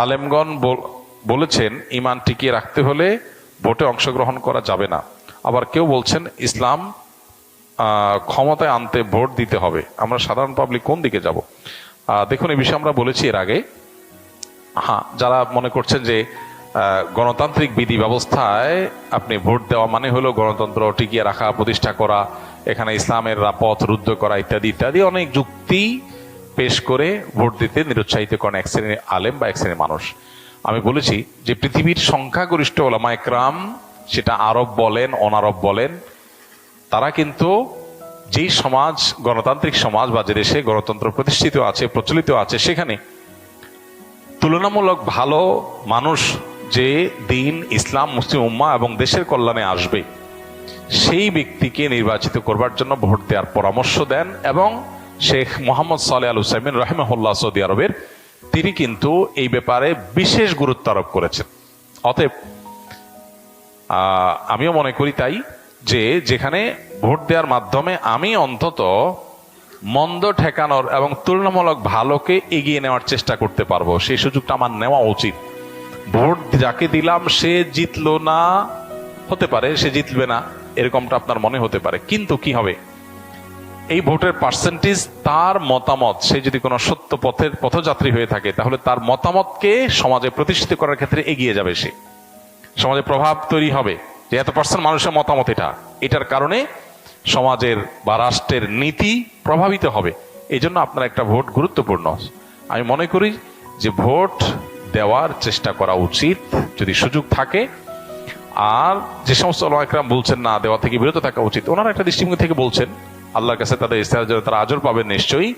আলেমগণ বলেছেন ঈমান টিকিয়ে রাখতে হলে ভোটে অংশগ্রহণ করা যাবে না। আবার কেউ বলছেন ইসলাম ক্ষমতায় আনতে ভোট দিতে হবে। আমরা সাধারণ পাবলিক কোন দিকে যাব? দেখুন, এই বিষয়ে আমরা বলেছি এর আগে। হ্যাঁ, যারা মনে করছেন যে গণতান্ত্রিক বিধি ব্যবস্থায় আপনি ভোট দেওয়া মানে হলো গণতন্ত্র টিকিয়ে রাখা, প্রতিষ্ঠা করা, এখানে ইসলামের পথ রুদ্ধ করা ইত্যাদি ইত্যাদি অনেক যুক্তি পেশ করে ভোট দিতে নিরুৎসাহিত করেন এক শ্রেণীর আলেম বা এক শ্রেণীর মানুষ। আমি বলেছি যে পৃথিবীর সংখ্যাগরিষ্ঠ ওলামা একরাম, সেটা আরব বলেন অনারব বলেন, তারা কিন্তু যেই সমাজ, গণতান্ত্রিক সমাজ বা যে দেশে গণতন্ত্র প্রতিষ্ঠিত আছে, প্রচলিত আছে, সেখানে তুলনামূলক ভালো মানুষ যে দিন, ইসলাম, মুসলিম উম্মাহ এবং দেশের কল্যাণে আসবে, সেই ব্যক্তিকে নির্বাচিত করবার জন্য ভোট দেওয়ার পরামর্শ দেন। এবং শেখ মোহাম্মদ সালেহ আল উসাইমিন রাহিমাহুল্লাহ, সৌদি আরবের, তিনি কিন্তু এই ব্যাপারে বিশেষ গুরুত্ব আরোপ করেছেন। অতএব আমিও মনে করি তাই, যে যেখানে ভোট দেওয়ার মাধ্যমে আমি অন্তত মন্দ ঠেকানোর এবং তুলনামূলক ভালোকে এগিয়ে নেওয়ার চেষ্টা করতে পারবো, সেই সুযোগটা আমার নেওয়া উচিত। ভোট যাকে দিলাম সে জিতলো না, হতে পারে সে জিতবে না, এরকমটা আপনার মনে হতে পারে, কিন্তু কি হবে, এই ভোটের পার্সেন্টেজ, তার মতামত, সে যদি কোনো সত্য পথের পথযাত্রী হয়ে থাকে, তাহলে তার মতামতকে সমাজে প্রতিষ্ঠিত করার ক্ষেত্রে এগিয়ে যাবে, সে সমাজে প্রভাব তৈরি হবে যে এত পার্সেন্ট মানুষের মতামত এটার কারণে সমাজের বা রাষ্ট্রের নীতি প্রভাবিত হবে। এই জন্য আপনার একটা ভোট গুরুত্বপূর্ণ। আমি মনে করি যে ভোট দেওয়ার চেষ্টা করা উচিত যদি সুযোগ থাকে। আর যে সমস্ত ওলামা একরাম বলছেন না, দেওয়া থেকে বিরত থাকা উচিত, ওনারা একটা দৃষ্টিভঙ্গি থেকে বলছেন, আল্লাহর কাছে তাদের ইস্তেহারের জন্য তারা আজর পাবেন নিশ্চয়ই।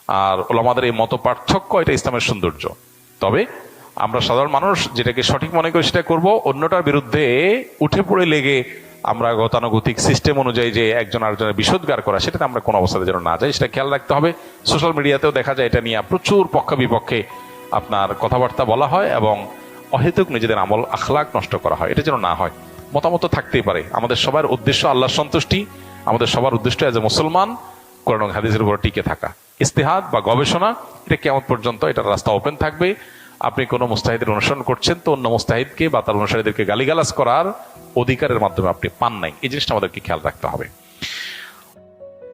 আর ওলামাদের এই মত পার্থক্য, এটা ইসলামের সৌন্দর্য। তবে আমরা সাধারণ মানুষ যেটাকে সঠিক মনে করি সেটা করব, অন্যটার বিরুদ্ধে উঠে পড়ে লেগে আমরা গতানুগতিক সিস্টেম অনুযায়ী যে একজন আরেকজনের বিশোধগার করা, সেটাতে আমরা কোনো অবস্থাতে যেন না যাই, সেটা খেয়াল রাখতে হবে। সোশ্যাল মিডিয়াতেও দেখা যায় এটা নিয়ে প্রচুর পক্ষ বিপক্ষে আপনার কথাবার্তা বলা হয় এবং অহেতুক নিজেদের আমল আখলাক নষ্ট করা হয়, এটা যেন না হয়। মতামত থাকতেই পারে, আমাদের সবার উদ্দেশ্য আল্লাহর সন্তুষ্টি, আমাদের সবার উদ্দেশ্য এজ এ মুসলমান কোরআন ও হাদিসের উপর টিকে থাকা। ইস্তেহাদ বা গবেষণা, এটা কিয়ামত পর্যন্ত এটার রাস্তা ওপেন থাকবে। আপনি কোনো মুস্তাহিদের অনুসরণ করছেন তো অন্য মুস্তাহিদকে বা তার অনুসারীদেরকে গালিগালাজ করার অধিকারের মাধ্যমে আপনি পান নাই, এই জিনিসটা আমাদেরকে খেয়াল রাখতে হবে।